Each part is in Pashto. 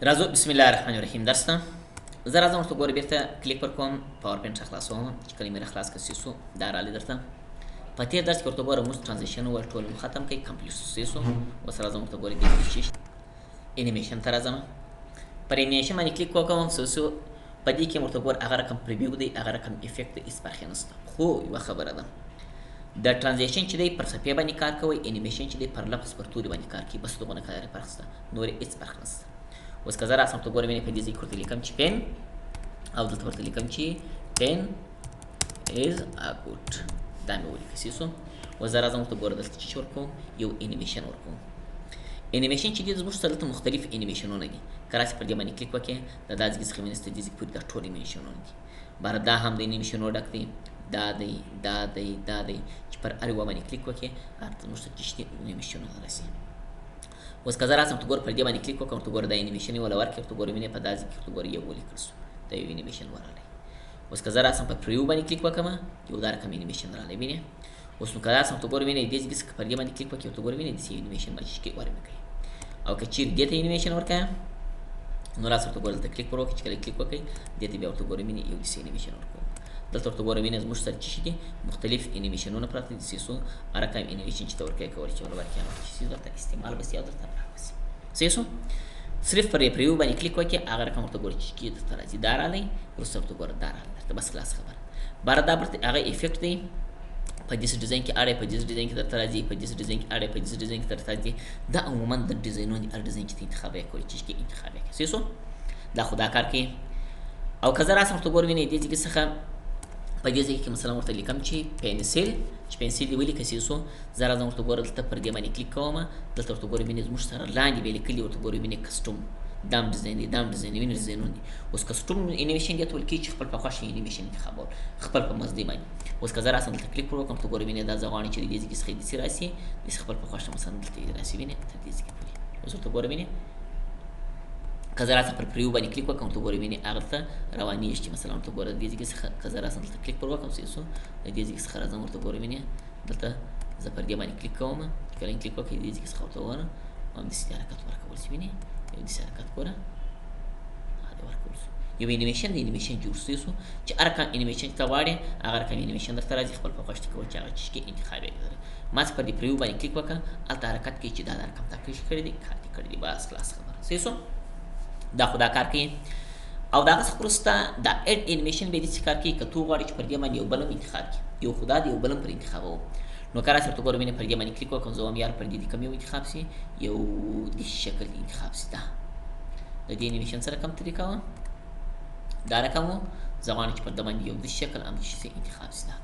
راځو بسم الله الرحمن الرحیم درس ته زه راځم ورته ګورې بېرته کلیک ورکوم پاور پوینټ راخلاصوم چې کله مې راخلاص کړ سیسو دا رالی درته په تېر درس کې ورته ګوره موږ ټرانزیشن وویل ټول مو ختم کړئ کمپلیټ سیسو اوس راځم ورته ګورې بېرته چې انیمیشن ته راځم پر انیمیشن باندې کلیک وکوم سیسو په دې کې ورته ګوره هغه رقم پریویو دی هغه رقم افیکټ دی هېڅ پاخې نشته خو یوه خبره ده د ټرانزیشن چې دی پر صفحې باندې کار کوئ انیمیشن چې دی پر لفظ پر توري باندې کار کوي بس دغونه کار فرق شته نورې هېڅ فرق نشته اوس که زه راسم ته ګورم په دې ځای کې ورته لیکم چې پین او دلته ورته لیکم چې پین از اګوټ دا مې ولیکه سیسو اوس زه راځم ورته ګوره دلته چې ورکوم یو انیمیشن ورکوم انیمیشن چې دي زموږ سره دلته مختلف انیمیشنونه دي کله چې پر دې باندې کلیک وکړې د دا ځای څخه مې نسته دې ځای پورې دا ټول انیمیشنونه دي باره دا هم د انیمیشنونو ډک دی دا دی چې پر هر یوه باندې کلیک وکړې هلته زموږ ته چشتي انیمیشنونه راسي اوس که زه راسم ته ګوره پر دې باندې کلیک وکړم ورته ګوره دا انیمیشن یې وله ورکړې ورته ګوره وینې په دا ځای کې ورته ګوره یو ولیکل شو دا یو انیمیشن ورغلی اوس که زه راسم په پریو باندې کلیک وکړم یو دا رقم انیمیشن راغلی وینې اوس نو که راسم ته ګوره وینې دې ځای څخه پر دې باندې کلیک وکړې ورته ګوره وینې داسې انیمیشن باندې چشکې ور مې کوي او که چیرې دې ته انیمیشن ورکړم نو راسه ورته ګوره دلته کلیک ور وکړئ چې کله کلیک وکړئ دې ته بیا ورته ګوره وینې یو داسې انیمیشن ورکوم دلته ورته ګوره وینې زموږ سره چې دي مختلف انیمیشنونه پراته دي سیسو هر رقم انیمیشن چې ته ورکوې کولی چې ورته ورکړې چې درته استعمال بس یا درته راوځي سیسو صرف پر پریو باندې کلیک وکړئ هغه رقم ورته ګوره چې درته راځي دا راغلی وروسته ورته ګوره دا راغلی درته بس خلاص خبره باره دا برته هغه افیکټ دی په دې ډیزاین کې اړه په دې ډیزاین کې درته راځي په دې ډیزاین کې اړه په دې ډیزاین کې درته راځي دا عموما د ډیزاینونو هر ډیزاین چې ته انتخاب یې کولی چې انتخاب یې کوي سیسو دا خو دا کار کوي او که زه راسم ورته ګوره وینئ دې ځای څخه په دې ځای کې مثلا ورته لیکم چې پنسل چې پنسل دې ولیکه سیسو زه راځم ورته ګوره دلته پر دې باندې کلیک کوم دلته ورته ګوره وینې زموږ سره لاندې بیا لیکلي ورته ګوره وینې کسټوم دام ډیزاین دی دام ډیزاین وینې ډیزاینونه دي اوس کسټوم انیمیشن دې ته ویل کېږي چې خپل په خوښه انیمیشن انتخابول خپل په مزدې باندې اوس که زه راسم دلته کلیک وکړم ته ګوره وینې دا زه غواړم چې د دې ځای کې څخه داسې راسي داسې خپل په خوښه مثلا دلته یې راسي وینې تر دې ځای کې پورې اوس ورته ګوره وینې که زه راسم پر پریو باندې کلیک وکړم ته ګوره وینې هغه ته روانېږي چې مثلا ورته ګوره د دې ځای څخه که زه راسم دلته کلیک پر وکړم سیسو د دې ځای څخه راځم ورته ګوره وینې دلته زه پر دې باندې کلیک کوم چې کله کلیک وکړې د دې ځای څخه ورته وګورم همداسې حرکت ورکول شي وینې یو داسې حرکت ګوره ورکول شو یو انیمیشن د انیمیشن جوړ شوی شو چې هر رقم انیمیشن ته غواړې هغه رقم انیمیشن درته راځي خپل په خوښ کولی چې هغه چشکې انتخاب یې کړی ما چې پر دې پریو باندې کلیک وکړه هلته حرکت کوي چې دا د رقم تاکیش کړی دی کار یې کړی دی بس خلاص خبره صحیح شو دا خو دا کار کوي او د هغه څخه وروسته دا اډ انیمیشن بیا داسې کار کوي که تو غواړې چې پر دې باندې یو بل هم انتخاب کړي یو خو دا د یو بل هم پر انتخابوم نو که راسې ورته ګوره وینې پر دې باندې کلیک وکړم زه وایم یار پر دې د کوم یو انتخاب شي یو داسې شکل انتخاب شي دا د دې انیمیشن سره کوم طریقه وه دا رقم و زه غواړم چې پر ده باندې یو داسې شکل همداسې شي انتخاب شي دا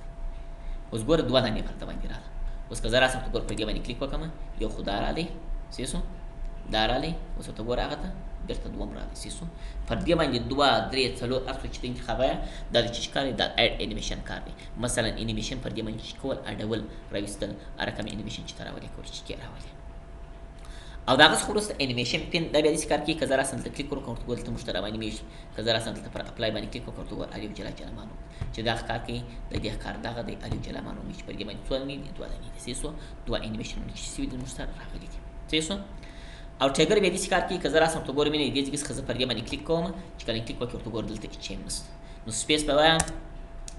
اوس ګوره دوه دانې پر ده باندې راغله اوس که زه راسم ته ګوره پر دې باندې کلیک وکړم یو خو دا راغلی سیسو دا راغلی اوس ورته ګوره هغه ته بیرته دوم راغلی سیسو پر دې باندې دوه درې څلور هر څو چې ته انتخاب یې دا د چې کار دی دا اډ انیمیشن کار دی مثلا انیمیشن پر دې باندې چې کول اډول راویستل رقم انیمیشن چې ته راولې کول چې کې راولې او د هغه څخه وروسته انیمیشن پین دا بیا داسې کار کوي که زه راسم دلته کلیک وکړم ورته ګوره دلته موږ ته روانېږي که زه راسم دلته پر اپلای باندې کلیک وکړم ورته ګوره الف جلا جلا مانو چې دا کار کوي د دې کار دغه دی الف جلا مانو چې پر دې باندې څو دانې دي دوه دانې دي صحیح شو دوه انیمیشنونه چې شوي دي موږ سره راغلي دي صحیح شو او ټیګر بیا داسې کار کوي که زه راسم ورته ګوره وینې دې ځای څخه زه پر دې باندې کلیک کوم چې کله کلیک وکړې ورته ګوره دلته هېڅ شی نشته نو سپیس به وایم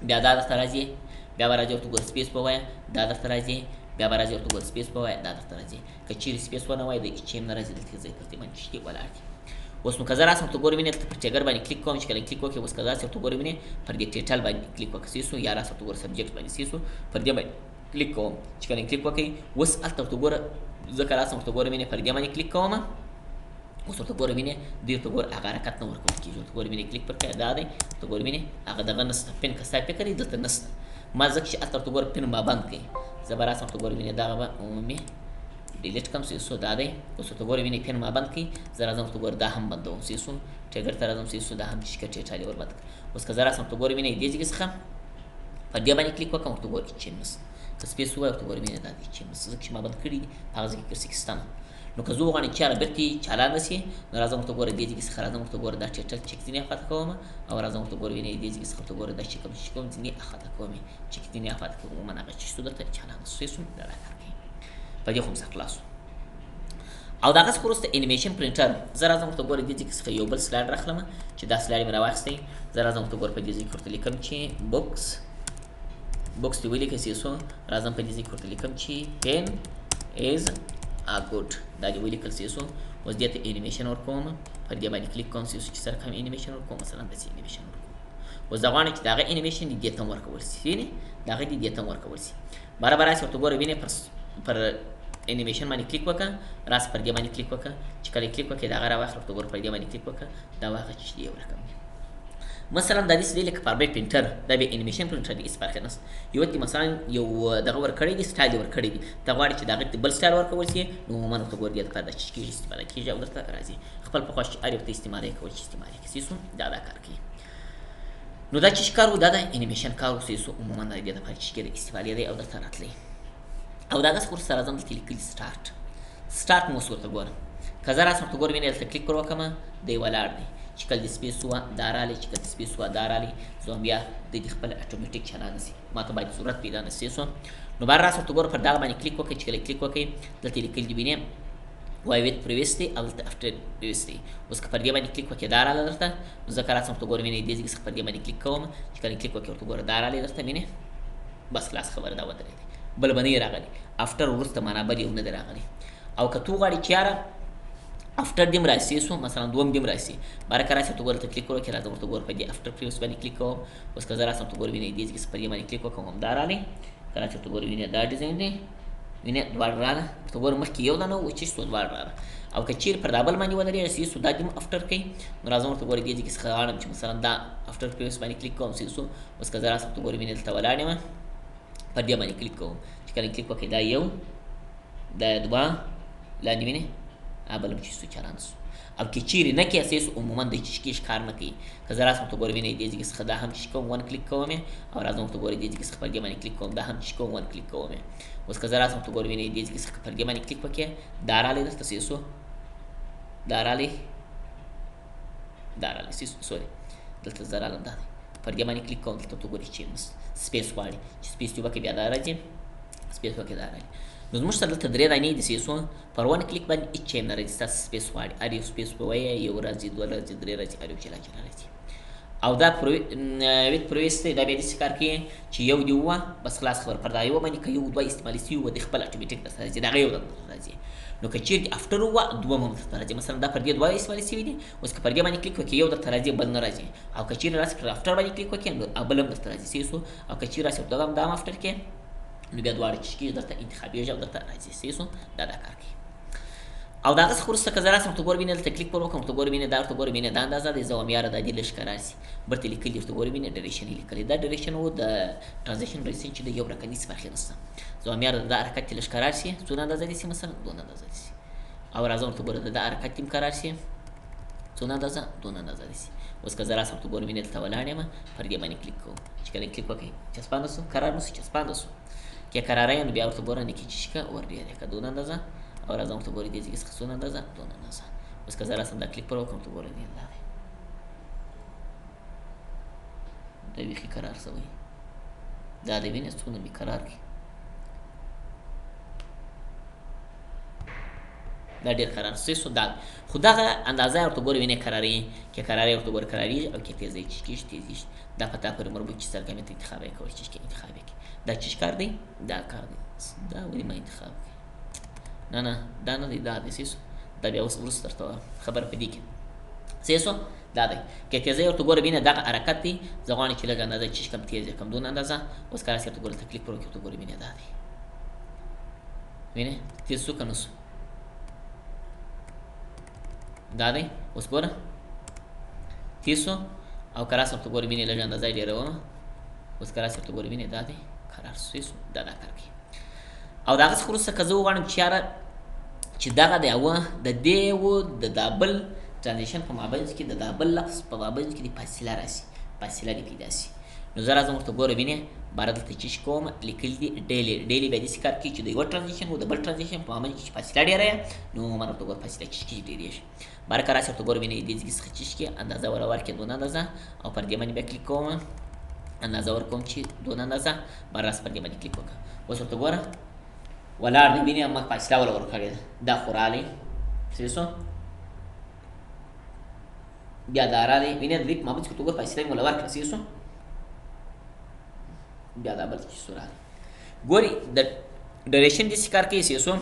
بیا دا درته راځي بیا به راځي ورته ګوره سپیس به وایم دا درته راځي بیا به راځي ورته ګوره سپیس به وایه دا درته راځي که چیرې سپیس ونه وایه د هېڅ شی هم نه راځي دلته ځای پر دې باندې شتې ولاړ دي اوس نو که زه راسم ورته ګوره وینې دلته پر ټیګر باندې کلیک کوم چې کله کلیک وکړې اوس که داسې ورته ګوره وینې پر دې ټیټل باندې کلیک وکړه سیسو یا راسه ورته ګوره سبجیکټ باندې سیسو پر دې باندې کلیک کوم چې کله کلیک وکړئ اوس هلته ورته ګوره زه که راسم ورته ګوره وینې پر دې باندې کلیک کوم اوس ورته ګوره وینې دې ورته ګوره هغه حرکت نه ورکول کېږي ورته ګوره وینې کلیک پر کړئ دا دی ورته ګوره وینې هغه دغه نشته پین که ستا فکر یې دلته نشته ما ځکه چې هلته ورته ګوره پین ما بند کړئ زه به راسم ورته ګوره وینې دغه به عمومي ډیلیټ کړم سیسو دا دی اوس ورته ګوره وینې پین ما بند کړئ زه راځم ورته ګوره دا هم بندوم سیسو ټیګر ته راځم سیسو دا هم شکر ټیټالې ور بند کړم اوس که زه راسم ورته ګوره وینې دې ځای څخه پر دې باندې کلیک وکړم ورته ګوره هېڅ شی نشته که سپیس ووایه ورته ګوره وینې دا د هېڅ شی نشته ځکه چې ما بند کړي دي په هغه ځای کې کرسکستان نو که زه وغواړم چې هغه بېرته چالانه شي نو راځم ورته ګوره دې ځای څخه راځم ورته ګوره دا ټیټل چک ځینې اخواته کوم او راځم ورته ګوره وینې دې ځای څخه ورته ګوره دا چې کوم چې کوم ځینې اخواته کوم چک ځینې اخواته کوم عموما هغه چې څه درته چالانه شي دا کار کوي په دې خو هم زه خلاص او دغه څخه وروسته انیمیشن پرنټر زه راځم ورته ګوره دې ځای کې څخه یو بل سلاید راخلم چې دا سلاید مې راواخیستی زه راځم ورته ګوره په دې ځای کې ورته لیکم چې بوکس دې ولیکئ سیسو راځم په دې ځای کې ورته لیکم چې پین از ا ګوډ دا دې ولیکل سیسو اوس دې ته انیمیشن ورکوم پر دې باندې کلیک کوم سیسو چې سره کوم انیمیشن ورکوم مثلا داسې انیمیشن ورکوم اوس زه غواړم چې دغه انیمیشن دې ته ورکول شي وینې دغه دې ته ورکول شي برابر راسي ورته ګوره وینې پر انیمیشن باندې کلیک وکړه راس پر دې باندې کلیک وکړه چې کله کلیک وکړې دغه راواخله ورته ګوره پر دې باندې کلیک وکړه دا واخله چې دې ورکوم مثلا دا داسې دی لکه پاوربیت پرنټر دا بیا انیمیشن پرنټر دی هېڅ فرق یې نشته یو دې مثلا یو دغه ورکړی دی سټایل یې ورکړی دی ته غواړې چې دغه بل سټایل ورکول شي نو عموما ورته ګوره دې دپاره دا چې کېږي استفاده کېږي او درته راځي خپل په خوښ هر یو ته استعمالوي کول چې استعمالوي کړي سیسو دا کار کوي نو دا چې کار و دا د انیمیشن کار و سیسو عموما د دې دپاره چې کېږي استفادې دی او درته راتلی او دغه څخه وروسته راځم دلته لیکلي سټارټ مو اوس ورته ګوره که زه راسم ورته ګوره وینې دلته کلیک پر وکړم دی ولاړ دی چې کله د سپیس وه دا رالی چې کله د سپیس وه دا رالی زه هم بیا د دې خپل اټومیټیک چالان شي ما ته باید ضرورت پیدا نه سي سو نو بار راس ورته ګوره پر دغه باندې کلیک وکړئ چې کله کلیک وکړئ دلته لیکلي دي وینې وای ویت پریویس دی او دلته افټر پریویس دی اوس که پر دې باندې کلیک وکړې دا راله درته نو زه که راسم ورته ګوره وینې دې ځای څخه پر دې باندې کلیک کوم چې کله کلیک وکړې ورته ګوره دا رالی درته وینې بس خلاص خبره دا ودرېدې بل به نه راغلی افټر وروسته معنا بل یو نه دی راغلی او که تو غواړې چې یاره افټر دې راسي سو مثلا دوم دې راسي بارکه راسي ته ګوره ته کلیک وکړه راځم ورته ګوره په دې افټر پریوس باندې کلیک کوم اوس که زه راسم ته ګوره وینې دې ځای کې په دې باندې کلیک وکړم همدا رالی کله چې ته ګوره وینې دا ډیزاین دی وینې دواړه راله ته ګوره مخکې یو دانه و چې څو دواړه راله او که چیرې پر دا بل باندې ودرېږي سو دا دې افټر کوي نو راځم ورته ګوره دې ځای کې څخه غواړم چې مثلا دا افټر پریوس باندې کلیک کوم سو اوس که زه راسم ته ګوره وینې دلته ولاړ یم پر دې باندې کلیک کوم چې کله کلیک وکړې دا یو دا دوه لاندې وینې بل هم چې څو چالان شو او که چیرې نه کې اساس عموما د چشکیش کار نه کوي که زه راسم ورته ګوره وینې دې ځای څخه دا هم چې کوم ون کلیک کوم او راځم ورته ګوره دې ځای څخه پر دې باندې کلیک کوم دا هم چې کوم ون کلیک کوم اوس که زه راسم ورته ګوره وینې دې ځای څخه پر دې باندې کلیک وکړې دا رالی درته سیسو دا رالی سوري دلته زه رالم دا دی پر دې باندې کلیک کوم دلته ته ګورې چې سپیس غواړي چې سپیس دې وکړې بیا دا راځي سپیس وکړې دا راځي نو زموږ سره دلته درې دانې دي سیسو پر ون کلیک باندې هېڅ شی نه راځي ستاسو سپیس غواړي هر یو سپیس به وایې یو راځي دوه راځي درې راځي هر یو جلا جلا راځي او دا ویت پرویس دی دا بیا داسې کار کوي چې یو دې ووه بس خلاص خبره پر دا یوه باندې که یو دوه استعمالي سوي وه د خپل اټومیټیک درته راځي د هغه یو درته راځي نو که چیرې افټر ووه دوه هم درته راځي مثلا دا پر دې دوه استعمالي سوي دي اوس که پر دې باندې کلیک وکړې یو درته راځي بل نه راځي او که چیرې راسي پر افټر باندې کلیک وکړې نو بل هم درته راځي سیسو او که چیرې راسي دغه هم دا هم افټر کې نو بیا دواړه چې کېږي درته انتخابېږي او درته راځي سیسو دا کار کوي او دا هغه څخه وروسته که زه راسم ورته ګوره وینې دلته کلیک پر وکړم ورته ګوره وینې دا ورته ګوره وینې دا اندازه دی زه وایم یاره دا دې لږ ښکاره سي برته لیکلي ورته ګوره وینې ډریشن یې لیکلی دا ډریشن و د ټرانزیکشن ډریشن چې د یو رقم هېڅ فرق یې نشته زه وایم یاره دا حرکت دې لږ ښکاره سي څونه اندازه دې سي مثلا دونه اندازه دې سي او راځم ورته ګوره د دا حرکت دې هم قرار سي څونه اندازه دونه اندازه دې سي اوس که زه راسم ورته ګوره وینې دلته ولاړ یم پر دې باندې کلیک کوم چې کله کلیک وکړئ چسپانده سو قرار نو سي چسپانده سو که قراره نو بیا ورته ګوره نکې چې شکه ور ډېرې که دونه اندازه او راځم ورته ګورې دې ځای څخه څونه اندازه دونه اندازه اوس که زه راسم دا کلیک پر وکړم ورته ګوره دا دی دا بیخي قرار شوی دا دی وینې څونه بې قرار کړي دا ډېر قرار شوی سو دا خو دغه اندازه ورته ګورې وینې قراري که قراري ورته ګوره قرارېږي او که تیزه چې کېږي تیزېږي دا په تا پورې مربوط چې سرګرمې ته انتخاب یې کولی چې انتخاب یې کړي دا چې کار دی دا کار دی دا ولې ما انتخاب کړي نه دا نه دی دا دی سیسو دا بیا اوس وروسته درته خبره په دې کې سیسو دا دی که تیزه ورته ګوره وینې دغه حرکت دی زه غواړم چې لږ اندازه چې کم تیز کم دونه اندازه اوس که راسې ورته ګوره تکلیف پر وکړې ورته ګوره وینې دا دی وینې تیز سو که نه سو دا دی اوس ګوره تیز سو او که راسې ورته ګوره وینې لږ اندازه یې ډېرومه اوس که راسې ورته ګوره وینې دا دی قرار سو دا کار کوي او د هغه څخه وروسته که زه وغواړم چې یاره چې دغه د یوه د دې و د دا بل ترانزیشن په مابینځ کې د دا بل لفظ په مابینځ کې د فاصله راسي فاصله دې پیدا سي نو زه راځم ورته ګوره وینې باره دلته چې کوم لیکلي دي ډیلي بیا داسې کار کوي چې د یوه ترانزیشن و د بل ترانزیشن په مابینځ کې چې فاصله ډېره یې نو عموما ورته ګوره فاصله چې کېږي ډېرېږي باره که راسي ورته ګوره وینې دې ځای څخه چې اندازه ورکړې دونه اندازه او پر دې باندې بیا کلیک کوم اندازه ورکوم چې دونه اندازه بار راس پر دې باندې کلیک وکړه اوس ورته ګوره ولاړ دی وینې ما فاصله ولا ورکړې ده دا خو رالی صحیح شو. بیا دا راغی وینې د دې په مابین کې ورته وګوره فاصله یې موله ورکړه. صحیح شو. بیا دا بل څه راغی ګوري د ډریشن داسې کار کوي. صحیح شو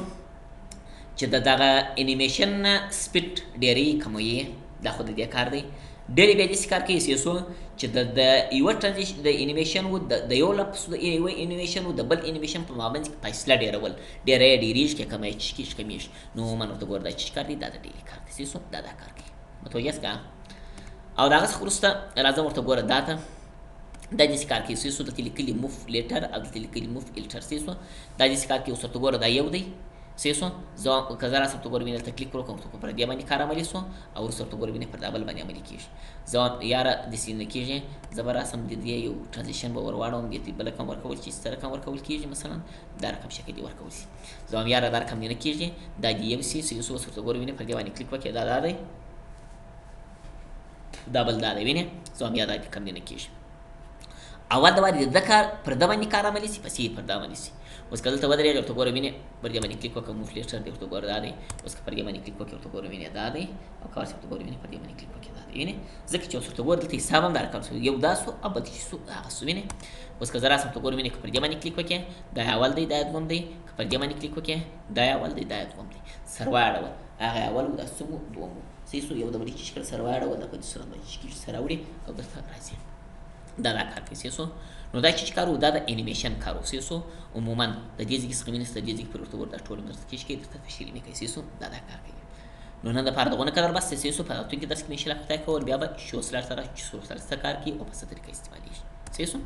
چې د دغه انیمیشن سپیډ ډېری کموي. دا خو د دې کار دی. ډېرې بیا داسې کار کوي چې د یوه ټرانزیشن د انیمیشن و د یو لفظ د یوه انیمیشن و د بل انیمیشن په مابین کې فاصله ډېرول. ډېری ډېرېږي که کمیږي. نو عموما ورته ګوره دا چې کار دی دا د ډېرې کار دی. صحیح شو. دا کار کوي. متوجه یاست که او د هغه څخه وروسته راځه ورته ګوره دا ته دا داسې کار کوي. صحیح شو. دلته لیکلي موف لیټر او دلته لیکلي موف الټر. صحیح شو. دا داسې کار کوي. اوس ورته ګوره دا یو دی. صحیح شو. که زه راسم ورته ګوره وینې دلته کلیک وکړم ورته پر دې باندې کار عملي شو او وروسته ورته ګوره وینې پر دا بل باندې عملي کېږي. زه یاره داسې نه کېږي. زه به راسم د دې یو ټرانزیشن به ور واړوم دې ته بل رقم ورکول چې څه رقم ورکول کېږي مثلا دا رقم شکل دې ورکول شي. زه هم یاره دا رقم دې نه کېږي دا دې یو شي. صحیح شو. اوس ورته ګوره وینې پر دې باندې کلیک وکړې دا دی دا بل دا دی وینې. زه هم یاره دا رقم دې نه کېږي. اول د باندې د کار پر د باندې کار عملي شي پسې پر دا باندې شي. اوس که دلته ودرېږي ورته ګوره وینې پر دې باندې کلیک وکړه موف لیټر دی ورته ګوره دا دی. اوس که پر دې باندې کلیک وکړې ورته ګوره وینې دا دی او که ورته ګوره وینې پر دې باندې کلیک وکړې دا دی وینې. ځکه چې اوس ورته ګوره دلته حساب هم دا رقم شو یو دا سو او بل چې سو هغه سو وینې. اوس که زه راسم ورته ګوره وینې که پر دې باندې کلیک وکړې دا اول دی دا دوم دی. که پر دې باندې کلیک وکړې دا اول دی دا دوم دی. سره واړوه هغه اول و دا سوم و دوم و. صحیح شو. یو د بلې شکل سره واړوه دا په دې صورت باندې چې سره وړي او درته راځي. دا کار کوي. صحیح شو. نو دا چې کار و دا د انیمیشن کار و. صحیح شو. عموما د دې ځای څخه وینې د دې ځای پورې ورته ګوره دا ټول درته کېږي درته تشریح مې کوي. صحیح شو. دا کار کوي. نو نن دپاره دغونه قدر بس دی. صحیح شو. په راتلونکي درس کې انشاءالله خدای کول بیا به شو سره چې څه کار کوي او په څه طریقه استعمالېږي. صحیح شو.